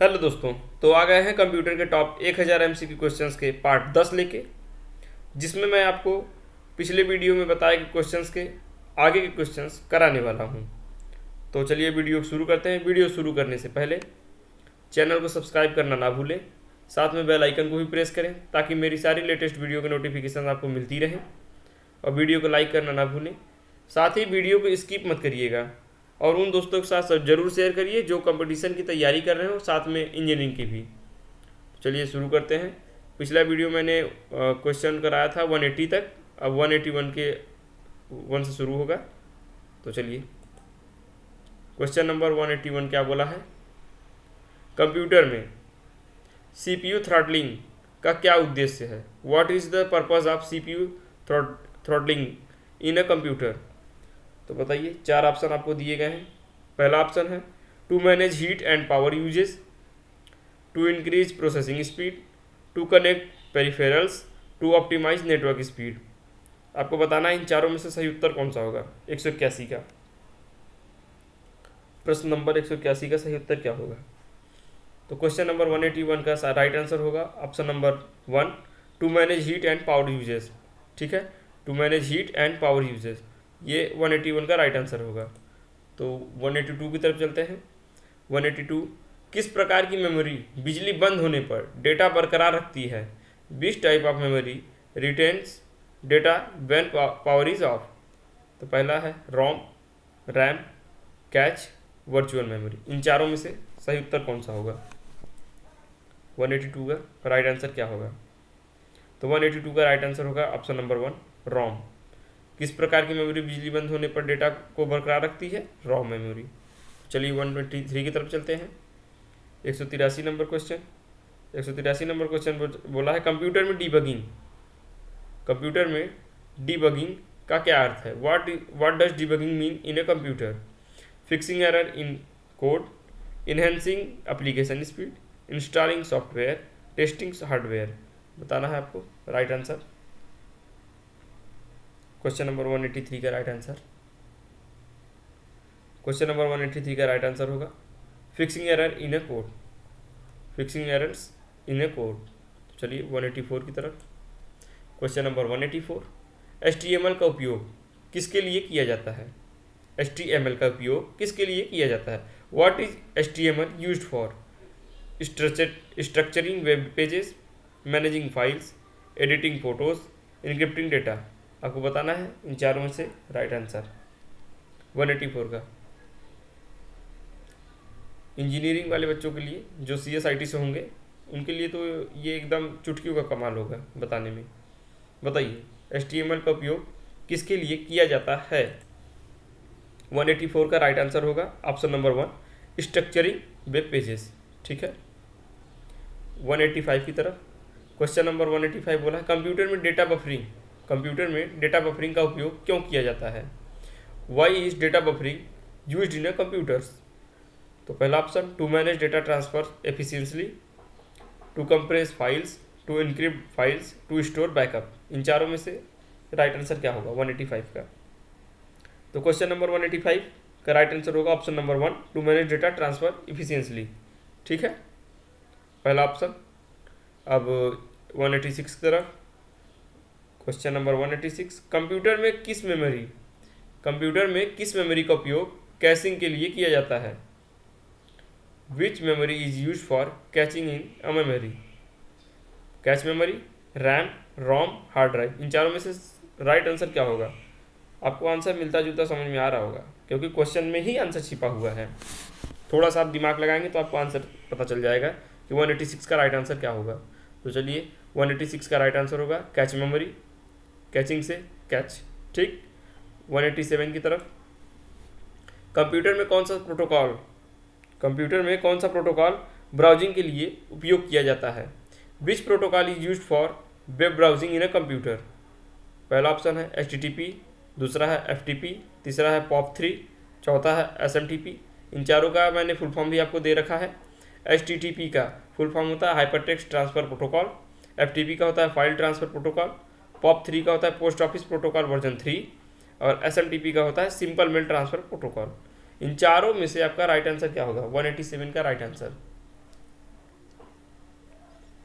Hello दोस्तों। तो आ गए हैं कंप्यूटर के टॉप 1000 एमसीक्यू क्वेश्चंस के पार्ट 10 लेके, जिसमें मैं आपको पिछले वीडियो में बताए गए क्वेश्चंस के आगे के क्वेश्चंस कराने वाला हूं। तो चलिए वीडियो शुरू करते हैं। वीडियो शुरू करने से पहले चैनल को सब्सक्राइब करना ना भूलें, साथ में बेल आइकन को भी प्रेस करें ताकि मेरी सारी लेटेस्ट वीडियो की नोटिफिकेशन आपको मिलती रहे। और वीडियो को लाइक करना ना भूलें, साथ ही वीडियो को स्किप मत करिएगा और उन दोस्तों के साथ सब जरूर शेयर करिए जो कंपटीशन की तैयारी कर रहे हो, साथ में इंजीनियरिंग की भी। चलिए शुरू करते हैं। पिछला वीडियो मैंने क्वेश्चन कराया था 180 तक, अब 181 के 1 से शुरू होगा। तो चलिए, क्वेश्चन नंबर 181 क्या बोला है। कंप्यूटर में CPU थ्रॉटलिंग का क्या उद्देश्य है। What is the purpose of CPU throttling in a computer. तो बताइए, चार ऑप्शन आपको दिए गए हैं। पहला ऑप्शन है to manage heat and power uses, to increase processing speed, to connect peripherals, to optimize network speed. आपको बताना है इन चारों में से सही उत्तर कौन सा होगा। 181 का प्रश्न नंबर 181 का सही उत्तर क्या होगा। तो क्वेश्चन नंबर 181 का राइट आंसर होगा option number 1, to manage heat and power uses. ठीक है, to manage heat and power uses, ये 181 का राइट आंसर होगा। तो 182 की तरफ चलते हैं। 182, किस प्रकार की मेमोरी बिजली बंद होने पर डेटा बरकरार रखती है। Which type of memory retains data when power is of. तो पहला है रोम, रैम, कैच, वर्चुअल मेमोरी। इन चारों में से सही उत्तर कौन सा होगा। 182 का राइट आंसर क्या होगा। तो 182 का राइट आंसर होगा ऑप्शन नंबर 1, रोम। किस प्रकार की मेमोरी बिजली बंद होने पर डेटा को बरकरार रखती है, रॉम मेमोरी। चलिए 123 की तरफ चलते हैं। 183 नंबर क्वेश्चन। 183 नंबर क्वेश्चन बोला है कंप्यूटर में डीबगिंग। कंप्यूटर में डीबगिंग का क्या अर्थ है। What does debugging mean in a computer. Fixing error in code, enhancing application speed, installing software, testing hardware. बताना है आपको राइट आंसर। क्वेश्चन नंबर 183 का राइट आंसर। क्वेश्चन नंबर 183 का राइट आंसर होगा fixing error in A code. Fixing errors in A code. चलिए 184 की तरफ। Question number 184, HTML का उपयोग किसके लिए किया जाता है। HTML का उपयोग किसके लिए किया जाता है। What is HTML used for. Structuring web pages, managing files, editing photos, encrypting data. आपको बताना है इन चारों में से राइट आंसर। 184 का इंजीनियरिंग वाले बच्चों के लिए जो CSIT से होंगे उनके लिए तो ये एकदम चुटकियों का कमाल होगा बताने में। बताइए HTML का उपयोग किसके लिए किया जाता है। 184 का राइट आंसर होगा option number 1, structuring web pages. ठीक है, 185 की तरफ। क्वेश्चन नंबर 185 बोला है कंप्यूटर में डेटा बफरिंग। कंप्यूटर में डेटा बफरिंग का उपयोग क्यों किया जाता है। Why is data buffering used in a computers. तो पहला option to manage data transfer efficiently, to compress files, to encrypt files, to store backup. इन चारों में से राइट आंसर क्या होगा 185 का। तो क्वेश्चन नंबर 185 का राइट आंसर होगा option number 1, to manage data transfer efficiently. ठीक है, पहला ऑप्शन। अब 186 की तरफ। क्वेश्चन नंबर 186, कंप्यूटर में किस मेमोरी का उपयोग कैशिंग के लिए किया जाता है। Which memory is use for caching in a memory. Cache memory, RAM, ROM, hard drive. इन चारों में से राइट आंसर क्या होगा। आपको आंसर मिलता जुलता समझ में आ रहा होगा क्योंकि क्वेश्चन में ही आंसर छिपा हुआ है। थोड़ा सा आप दिमाग लगाएंगे तो आपको आंसर पता चल जाएगा कि 186 का राइट आंसर क्या होगा। तो चलिए 186 का राइट आंसर होगा कैच मेमोरी, कैचिंग से कैच। ठीक, 187 की तरफ। कंप्यूटर में कौन सा प्रोटोकॉल ब्राउजिंग के लिए उपयोग किया जाता है। विच protocol is used for web browsing in a computer. पहला ऑप्शन है HTTP, दूसरा है FTP, तीसरा है POP3, चौथा है SMTP। इन चारों का मैंने फुल फॉर्म भी आपको दे रखा है। HTTP का फुल फॉर्म होता है हाइपरटेक्स्ट ट्रांसफर प्रोटोकॉल, FTP का होता है फाइल ट्रांसफर प्रोटोकॉल, POP3 का होता है पोस्ट ऑफिस प्रोटोकॉल वर्जन 3 और SMTP का होता है सिंपल मेल ट्रांसफर प्रोटोकॉल। इन चारों में से आपका राइट आंसर क्या होगा 187 का राइट आंसर।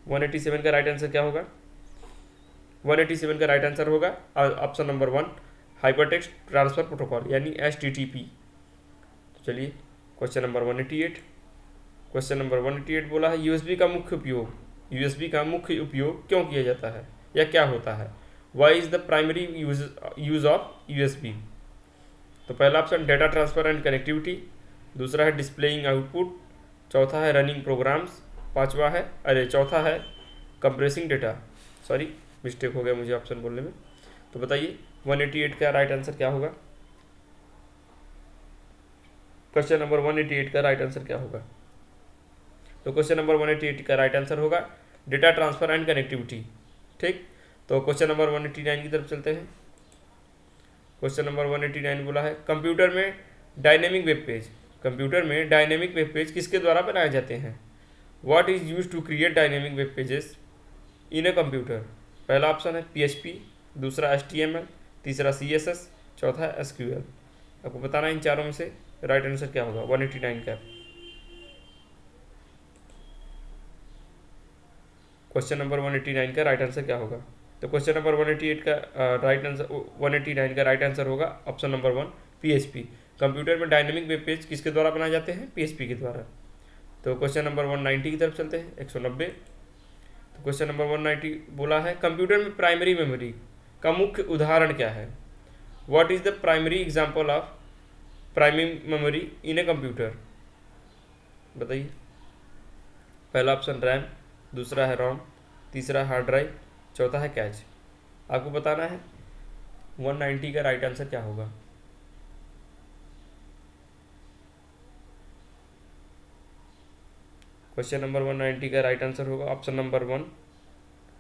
187 का राइट आंसर क्या होगा? 187 का राइट आंसर होगा option number 1 hypertext transfer protocol यानी HTTP। तो चलिए क्वेश्चन नंबर 188। क्वेश्चन नंबर 188 बोला है यूएसबी का मुख्य उपयोग क्यों किया जाता है या क्या होता है? Why is the primary use of USB? तो पहला option data transfer and connectivity, दूसरा है डिस्प्लेइंग आउटपुट, चौथा है रनिंग प्रोग्राम्स, चौथा है कंप्रेसिंग डेटा। सॉरी मिस्टेक हो गया मुझे ऑप्शन बोलने में। तो बताइए 188 का राइट आंसर क्या होगा? क्वेश्चन नंबर 188 का राइट आंसर क्या होगा? तो क्वेश्चन नंबर 188 का राइट आंसर होगा डेटा ट्रांसफर एंड कनेक्टिविटी। ठीक, तो क्वेश्चन नंबर 189 की तरफ चलते हैं। क्वेश्चन नंबर 189 बोला है कंप्यूटर में डायनेमिक वेब पेज किसके द्वारा बनाए जाते हैं? What is use to create dynamic web pages in a computer? पहला ऑप्शन है PHP, दूसरा HTML, तीसरा CSS, चौथा SQL। आपको बताना है इन चारों में से राइट आंसर क्या होगा 189 का। क्वेश्चन नंबर 189 का राइट आंसर क्या होगा? तो क्वेश्चन नंबर 189 का राइट आंसर होगा ऑप्शन नंबर 1 PHP। कंप्यूटर में डायनेमिक वेब पेज किसके द्वारा बनाए जाते हैं? PHP के द्वारा। तो क्वेश्चन नंबर 190 की तरफ चलते हैं 190। तो क्वेश्चन नंबर 190 बोला है कंप्यूटर में प्राइमरी मेमोरी का मुख्य उदाहरण क्या है? What is the primary example of primary memory in a computer? बताइए। पहला ऑप्शन रैम, दूसरा है रोम, तीसरा हार्ड ड्राइव, चौथा है कैच। आपको बताना है 190 का राइट आंसर क्या होगा? क्वेश्चन नंबर 190 का राइट आंसर होगा ऑप्शन नंबर 1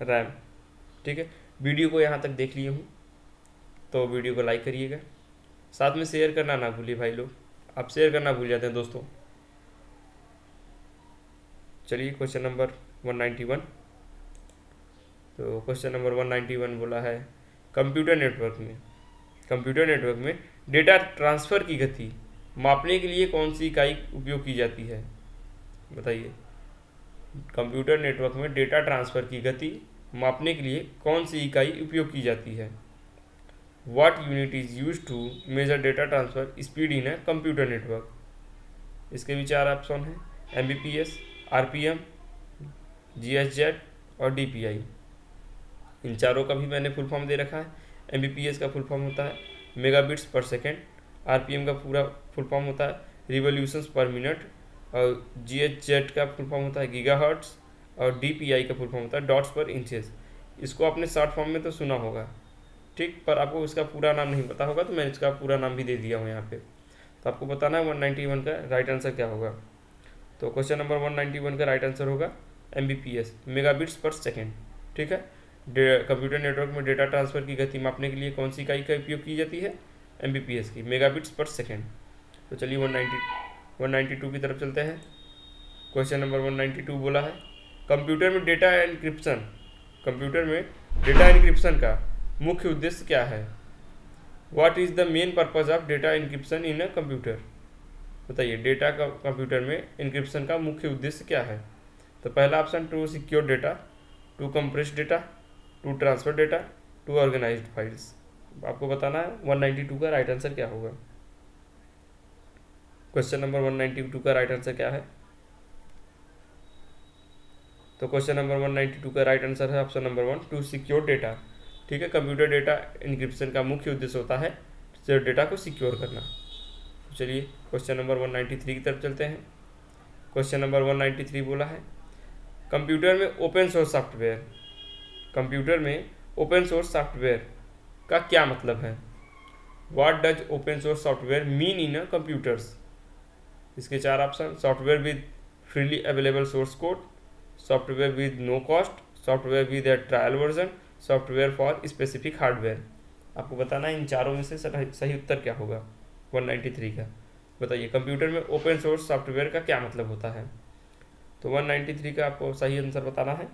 रैम। ठीक है, वीडियो को यहाँ तक देख लिए हूँ तो वीडियो को लाइक करिएगा, साथ में शेयर करना ना भूलिए भाई लोग, आप शेयर करना भूल जाते हैं दोस्तों। चलिए क्वेश्चन नंबर 191। तो क्वेश्चन नंबर 191 बोला है कंप्यूटर नेटवर्क में डेटा ट्रांसफ़र की गति मापने के लिए कौन सी इकाई उपयोग की जाती है? बताइए। कंप्यूटर नेटवर्क में डेटा ट्रांसफ़र की गति मापने के लिए कौन सी इकाई उपयोग की जाती है? What unit is use to measure data transfer speed in a computer network? इसके भी 4 ऑप्शन हैं MBPS, RPM, GSZ और DPI। इन चारों का भी मैंने फुल फॉर्म दे रखा है। MBPS का फुल फॉर्म होता है मेगाबिट्स पर सेकेंड, RPM का पूरा फुल फॉर्म होता है रिवोल्यूशंस पर मिनट, और GSZ का फुल फॉर्म होता है गीगाहर्ट्ज़, और DPI का फुल फॉर्म होता है डॉट्स पर इंचेस। इसको आपने शॉर्ट फॉर्म में तो सुना होगा, ठीक, पर आपको इसका पूरा नाम नहीं पता होगा तो मैं इसका पूरा नाम भी दे दिया हूँ यहाँ पे। तो आपको बताना है 191 का राइट आंसर क्या होगा। तो क्वेश्चन नंबर 191 का राइट आंसर होगा MBPS, मेगाबिट्स पर सेकेंड। ठीक है, कंप्यूटर नेटवर्क में डेटा ट्रांसफ़र की गति मापने के लिए कौन सी इकाई का उपयोग की जाती है? MBPS की, मेगाबिट्स पर सेकेंड। तो चलिए 192 की तरफ चलते हैं। क्वेश्चन नंबर 192 बोला है कंप्यूटर में डेटा एन्क्रिप्शन का मुख्य उद्देश्य क्या है? What is the main purpose of data encryption in a computer? बताइए, डेटा का कंप्यूटर में एन्क्रिप्शन का मुख्य उद्देश्य क्या है? तो पहला option to secure data, to compress data, to transfer data, to organized files. आपको बताना है 192 का राइट आंसर क्या होगा। क्वेश्चन नंबर 192 का राइट आंसर क्या है? तो क्वेश्चन नंबर 192 का राइट आंसर है option number 1 to secure data. ठीक है, कंप्यूटर डेटा एन्क्रिप्शन का मुख्य उद्देश्य होता है डेटा को सिक्योर करना। तो चलिए क्वेश्चन नंबर 193 की तरफ चलते हैं। क्वेश्चन नंबर 193 बोला है कंप्यूटर में ओपन सोर्स सॉफ्टवेयर का क्या मतलब है? What does open source software mean in a computers? इसके 4 option software with freely available source code, software with no cost, software with a trial version, software for specific hardware. आपको बताना है इन चारों में से सही उत्तर क्या होगा 193 का। बताइए, कंप्यूटर में ओपन सोर्स सॉफ्टवेयर का क्या मतलब होता है? तो 193 का आपको सही आंसर बताना है।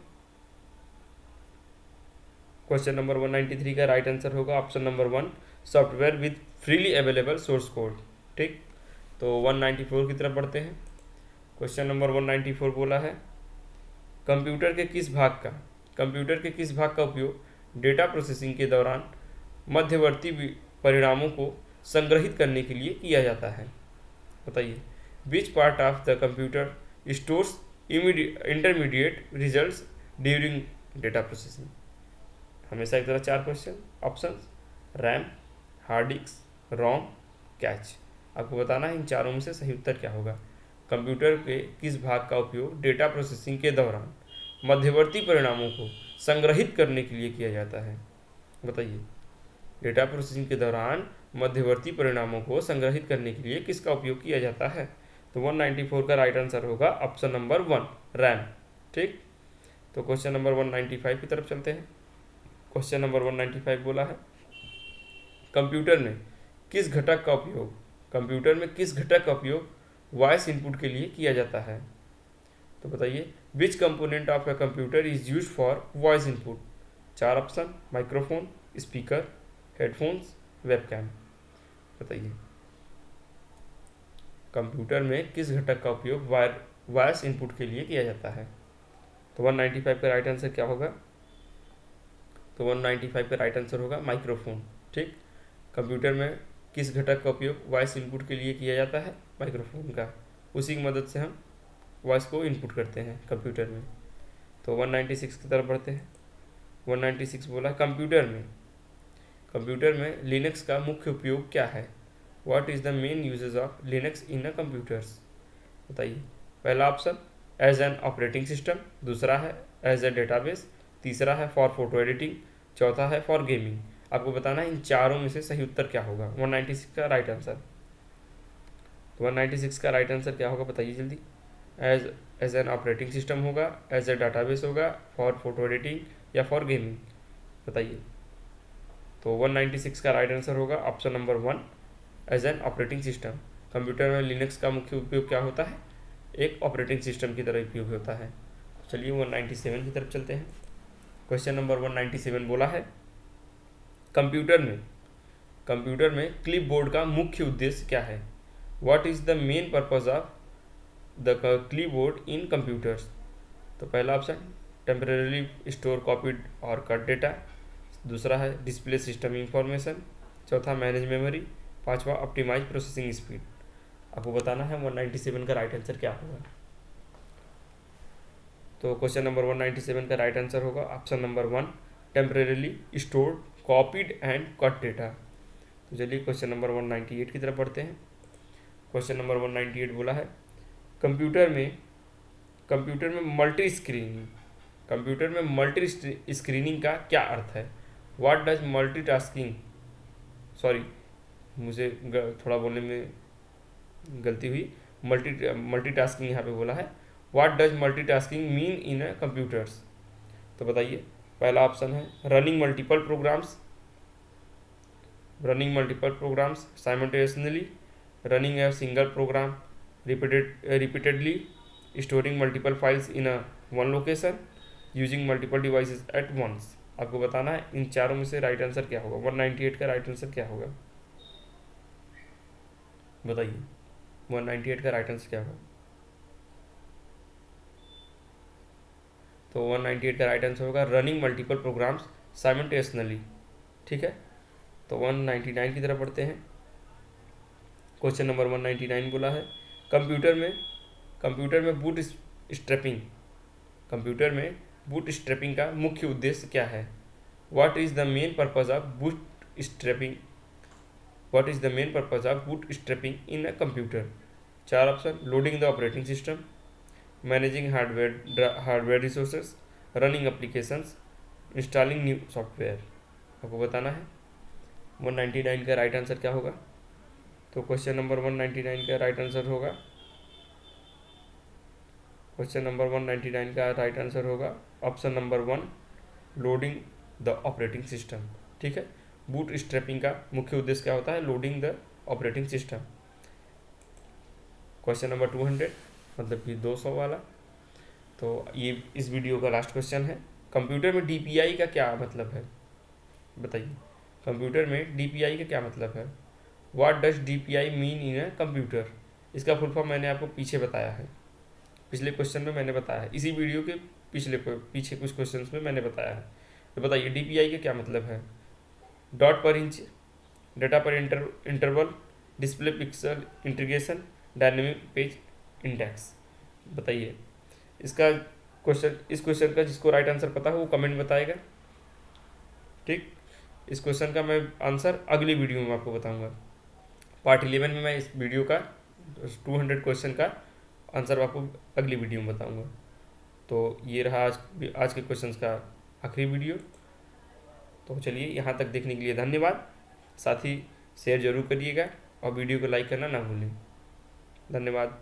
क्वेश्चन नंबर 193 का राइट आंसर होगा option number 1 software with freely available source code. ठीक, तो 194 की तरफ बढ़ते हैं। क्वेश्चन नंबर 194 बोला है कंप्यूटर के किस भाग का उपयोग डेटा प्रोसेसिंग के दौरान मध्यवर्ती परिणामों को संग्रहित करने के लिए किया जाता है? बताइए। Which part of the computer stores intermediate results during data processing? हमेशा एक तरह 4 question. Option: RAM, hard disk, ROM, cache. आपको बताना है इन चारों में से सही उत्तर क्या होगा। कंप्यूटर के किस भाग का उपयोग डेटा प्रोसेसिंग के दौरान मध्यवर्ती परिणामों को संग्रहित करने के लिए किया जाता है? बताइए। डेटा प्रोसेसिंग के दौरान मध्यवर्ती परिणामों को संग्रहित करने के लिए किसका उपयोग किया जाता है? तो 194 का राइट आंसर होगा ऑप्शन नंबर 1, रैम। ठीक, तो क्वेश्चन नंबर 195 की तरफ चलते हैं। क्वेश्चन नंबर 195 बोला है कंप्यूटर में किस घटक का उपयोग वॉइस इनपुट के लिए किया जाता है? तो बताइए। विच component of a computer is use for voice input? 4 option: microphone, speaker, headphones, webcam. बताइए। कंप्यूटर में किस घटक का उपयोग वॉइस इनपुट के लिए किया जाता है? तो 195 का राइट आंसर क्या होगा? तो 195 का राइट आंसर होगा माइक्रोफोन। ठीक, कंप्यूटर में किस घटक का उपयोग वॉइस इनपुट के लिए किया जाता है? माइक्रोफोन का। उसी की मदद से हम वॉइस को इनपुट करते हैं कंप्यूटर में। तो 196 की तरफ बढ़ते हैं। 196 बोला कंप्यूटर में लिनक्स का मुख्य उपयोग क्या है? What is the main usages of Linux in a computers? बताइए। पहला option as an operating system, दूसरा है एज ए डेटाबेस, तीसरा है फॉर फोटो एडिटिंग, चौथा है फॉर गेमिंग। आपको बताना है इन चारों में से सही उत्तर क्या होगा। 196 का राइट आंसर। तो 196 का राइट आंसर क्या होगा बताइए जल्दी। एज एन ऑपरेटिंग सिस्टम होगा, एज ए डाटाबेस होगा, फॉर फोटो एडिटिंग या फॉर गेमिंग? बताइए। तो 196 का राइट आंसर होगा option number 1, as an operating system. Computer में लिनक्स का मुख्य उपयोग क्या होता है? एक ऑपरेटिंग सिस्टम की तरह उपयोग होता है। चलिए 197 की तरफ चलते हैं। क्वेश्चन नंबर 197 बोला है कंप्यूटर में क्लिपबोर्ड का मुख्य उद्देश्य क्या है? What is the main purpose of the clipboard in computers? तो पहला ऑप्शन टेम्परेरी स्टोर कॉपीड और कट डेटा, दूसरा है डिस्प्ले सिस्टम इंफॉर्मेशन, चौथा मैनेज मेमोरी, पांचवा ऑप्टिमाइज प्रोसेसिंग स्पीड। आपको बताना है 197 का राइट आंसर क्या होगा। तो क्वेश्चन नंबर 197 का राइट आंसर होगा option number 1, temporary stored copied and cut data. तो चलिए क्वेश्चन नंबर 198 की तरफ बढ़ते हैं। क्वेश्चन नंबर 198 बोला है कंप्यूटर में मल्टी स्क्रीनिंग का क्या अर्थ है? व्हाट डज मल्टीटास्किंग, सॉरी मुझे थोड़ा बोलने में गलती हुई, मल्टीटास्किंग यहाँ पे बोला है। What does multitasking mean in a computers? तो बताइए। पहला ऑप्शन है running multiple programs simultaneously, running a single program repeatedly, storing multiple files in a one location, using multiple devices at once. आपको बताना है इन चारों में से राइट आंसर क्या होगा। 198 का राइट आंसर क्या होगा बताइए। 198 का राइट आंसर क्या होगा? तो 198 का राइट आंसर होगा रनिंग मल्टीपल प्रोग्राम्स साइमल्टेनियसली। ठीक है, तो 199 की तरफ बढ़ते हैं। क्वेश्चन नंबर 199 बोला है कंप्यूटर में बूट स्ट्रैपिंग का मुख्य उद्देश्य क्या है? What is the main purpose of boot strapping in a computer? 4 option loading the operating system, managing hardware resources, running applications, installing new software. आपको बताना है 199 का राइट आंसर क्या होगा। तो क्वेश्चन नंबर 199 का राइट आंसर होगा option number 1, loading the operating system. ठीक है, बूट स्ट्रैपिंग का मुख्य उद्देश्य क्या होता है? Loading the operating system. Question number 200 मतलब कि 200 वाला। तो ये इस वीडियो का लास्ट क्वेश्चन है। कंप्यूटर में DPI का क्या मतलब है? बताइए। कंप्यूटर में DPI का क्या मतलब है? What does DPI mean in a computer? इसका फुल फॉर्म मैंने आपको पीछे बताया है। पिछले क्वेश्चन में मैंने बताया है, इसी वीडियो के पीछे कुछ क्वेश्चन में मैंने बताया है। तो बताइए DPI का क्या मतलब है? डॉट पर इंच, डेटा पर interval, display pixel integration, dynamic page index. बताइए इस क्वेश्चन का जिसको राइट आंसर पता हो वो कमेंट बताएगा। ठीक, इस क्वेश्चन का मैं आंसर अगली वीडियो में आपको बताऊंगा। पार्ट 11 में मैं इस वीडियो का 200 क्वेश्चन का आंसर आपको अगली वीडियो में बताऊंगा। तो ये रहा आज के क्वेश्चंस का आखिरी वीडियो। तो चलिए, यहाँ तक देखने के लिए धन्यवाद। साथ ही शेयर जरूर करिएगा और वीडियो को लाइक करना ना भूलें। धन्यवाद।